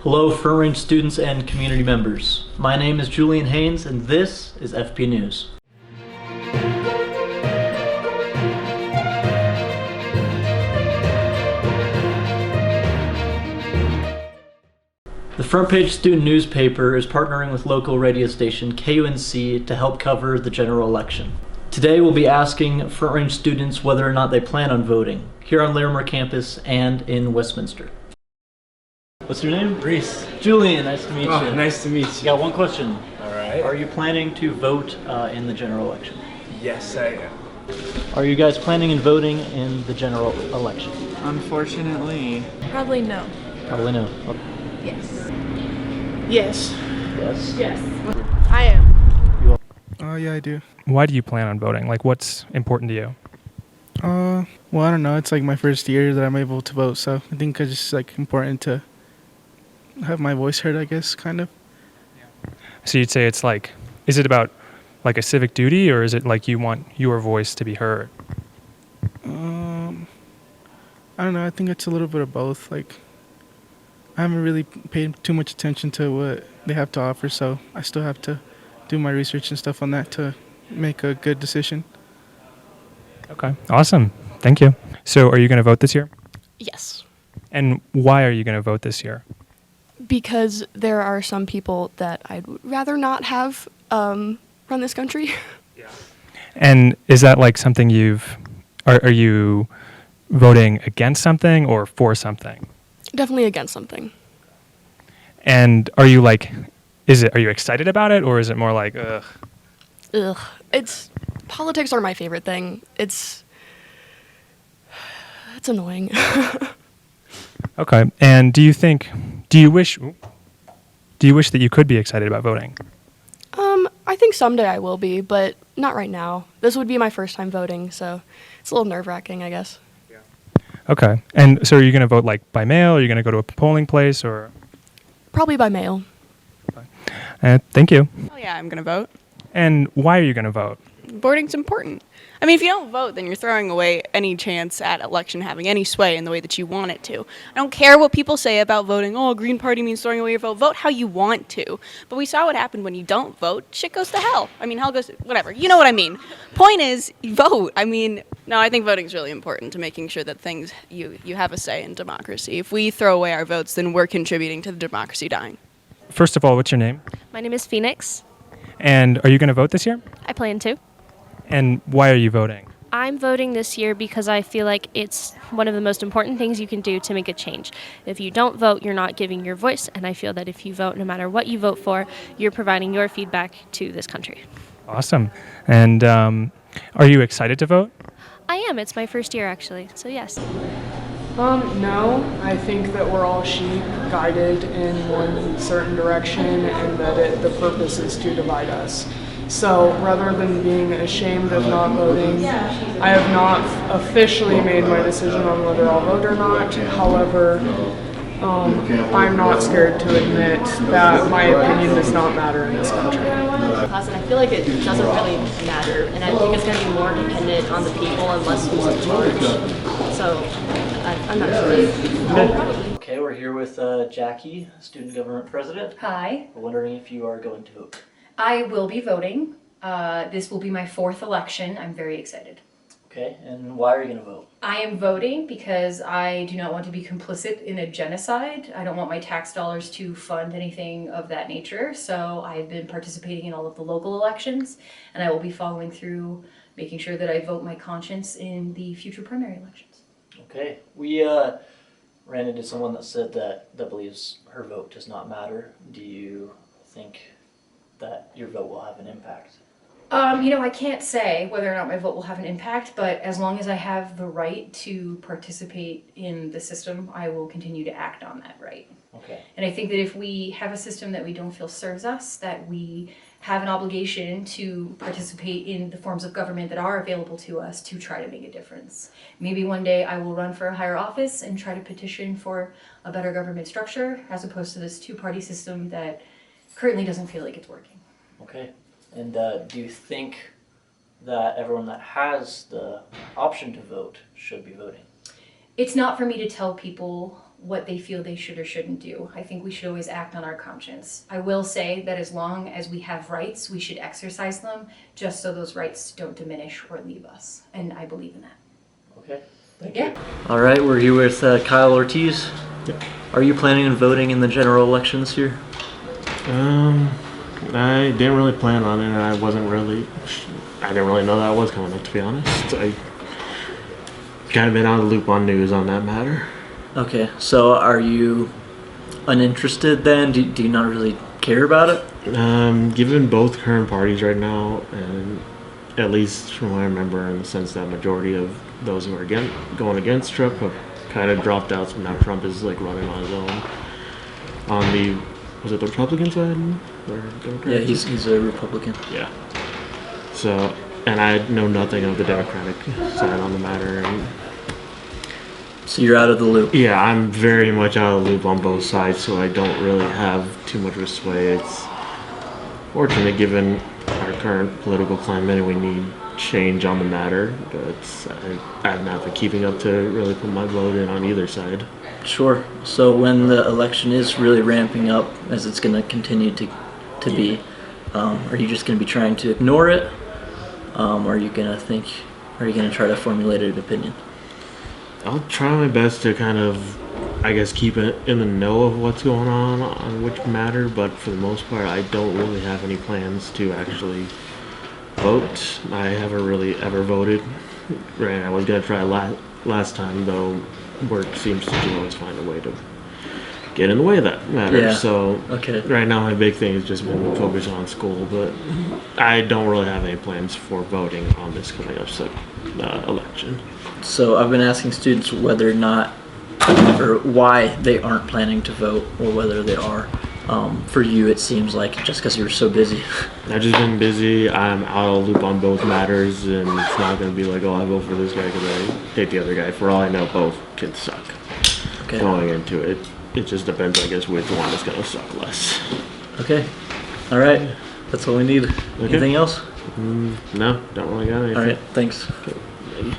Hello, Front Range students and community members. My name is Julian Haynes, and this is FP News. The Front Page Student newspaper is partnering with local radio station KUNC to help cover the general election. Today we'll be asking Front Range students whether or not they plan on voting here on Larimer campus and in Westminster. What's your name? Reese. Julian, nice to meet you. Nice to meet you. Got one question. All right. Are you planning to vote in the general election? Yes, I am. Are you guys planning on voting in the general election? Unfortunately. Probably no. Probably no. Okay. Yes. Yes. Yes? Yes. I am. Yeah, I do. Why do you plan on voting? Like, what's important to you? Well, I don't know. It's like my first year that I'm able to vote, so I think it's just like important to have my voice heard, I guess, kind of. So you'd say it's like, is it about like a civic duty, or is it like you want your voice to be heard? I don't know. I think it's a little bit of both. Like, I haven't really paid too much attention to what they have to offer, so I still have to do my research and stuff on that to make a good decision. Okay, awesome. Thank you. So are you going to vote this year? Yes. And why are you going to vote this year? Because there are some people that I'd rather not have run this country. And is that like something are you voting against something or for something? Definitely against something. And are you like, are you excited about it, or is it more like, ugh? Ugh. Politics are my favorite thing. It's annoying. Okay. And do you wish that you could be excited about voting? I think someday I will be, but not right now. This would be my first time voting, so it's a little nerve-wracking, I guess. Okay. And so are you going to vote like by mail? Are you going to go to a polling place, or? Probably by mail. Thank you. Oh yeah, I'm gonna vote. And why are you going to vote? Voting's important. I mean, if you don't vote, then you're throwing away any chance at election having any sway in the way that you want it to. I don't care what people say about voting. Oh, Green Party means throwing away your vote. Vote how you want to. But we saw what happened when you don't vote. Shit goes to hell. I mean, hell goes to, whatever. You know what I mean. Point is, vote. I mean, no, I think voting is really important to making sure that you have a say in democracy. If we throw away our votes, then we're contributing to the democracy dying. First of all, what's your name? My name is Phoenix. And are you going to vote this year? I plan to. And why are you voting? I'm voting this year because I feel like it's one of the most important things you can do to make a change. If you don't vote, you're not giving your voice, and I feel that if you vote, no matter what you vote for, you're providing your feedback to this country. Awesome. And are you excited to vote? I am. It's my first year, actually, so yes. No, I think that we're all sheep guided in one certain direction, and that the purpose is to divide us. So rather than being ashamed of not voting, I have not officially made my decision on whether I'll vote or not. However, I'm not scared to admit that my opinion does not matter in this country. And I feel like it doesn't really matter, and I think it's going to be more dependent on the people and less who's in charge. So I'm not sure. Okay, we're here with Jackie, student government president. Hi. We're wondering if you are going to vote. I will be voting. This will be my 4th election. I'm very excited. Okay, and why are you going to vote? I am voting because I do not want to be complicit in a genocide. I don't want my tax dollars to fund anything of that nature. So I've been participating in all of the local elections, and I will be following through, making sure that I vote my conscience in the future primary elections. Okay, we ran into someone that said that believes her vote does not matter. Do you think that your vote will have an impact? I can't say whether or not my vote will have an impact, but as long as I have the right to participate in the system, I will continue to act on that right. Okay. And I think that if we have a system that we don't feel serves us, that we have an obligation to participate in the forms of government that are available to us to try to make a difference. Maybe one day I will run for a higher office and try to petition for a better government structure, as opposed to this two-party system that currently doesn't feel like it's working. Okay. And do you think that everyone that has the option to vote should be voting? It's not for me to tell people what they feel they should or shouldn't do. I think we should always act on our conscience. I will say that as long as we have rights, we should exercise them, just so those rights don't diminish or leave us. And I believe in that. Okay. Yeah. All right, we're here with Kyle Ortiz. Yep. Are you planning on voting in the general election this year? I didn't really plan on it, and I didn't really know that was coming up, to be honest. I kind of been out of the loop on news on that matter. Okay, so are you uninterested then? Do you not really care about it? Given both current parties right now, and at least from what I remember, in the sense that majority of those who are going against Trump have kind of dropped out, so now Trump is like running on his own. On the, was it the Republican side or Democrat? Yeah, he's a Republican. Yeah. So, and I know nothing of the Democratic side on the matter. And so you're out of the loop. yeah, I'm very much out of the loop on both sides, so I don't really have too much of a sway. It's fortunate given our current political climate and we need change on the matter, but I'm not been keeping up to really put my vote in on either side. Sure. So when the election is really ramping up, as it's going to continue to be, are you just going to be trying to ignore it? Or are you going to try to formulate an opinion? I'll try my best to kind of, I guess, keep it in the know of what's going on which matter, but for the most part, I don't really have any plans to actually vote. I haven't really ever voted. Right, I was gonna try last time, though work seems to always find a way to get in the way of that matter. Yeah. So Okay. right now my big thing has just been focused on school, but I don't really have any plans for voting on this coming up election. So I've been asking students whether or not, or why they aren't planning to vote, or whether they are. For you, it seems like just because you're so busy. I've just been busy. I'm out of the loop on both matters, and it's not going to be like, oh, I vote for this guy because I hate the other guy. For all I know, both can suck. Okay. Going into it, it just depends, I guess, which one is going to suck less. Okay. All right. That's all we need. Okay. Anything else? No, don't really got anything. All right. Thanks. Okay.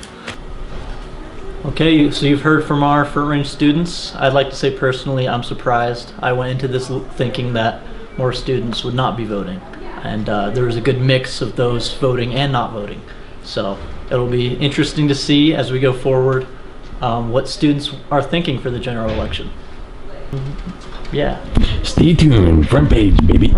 Okay, so you've heard from our front range students. I'd like to say personally, I'm surprised. I went into this thinking that more students would not be voting, and there was a good mix of those voting and not voting. So it'll be interesting to see as we go forward what students are thinking for the general election. Yeah. Stay tuned, front page, baby.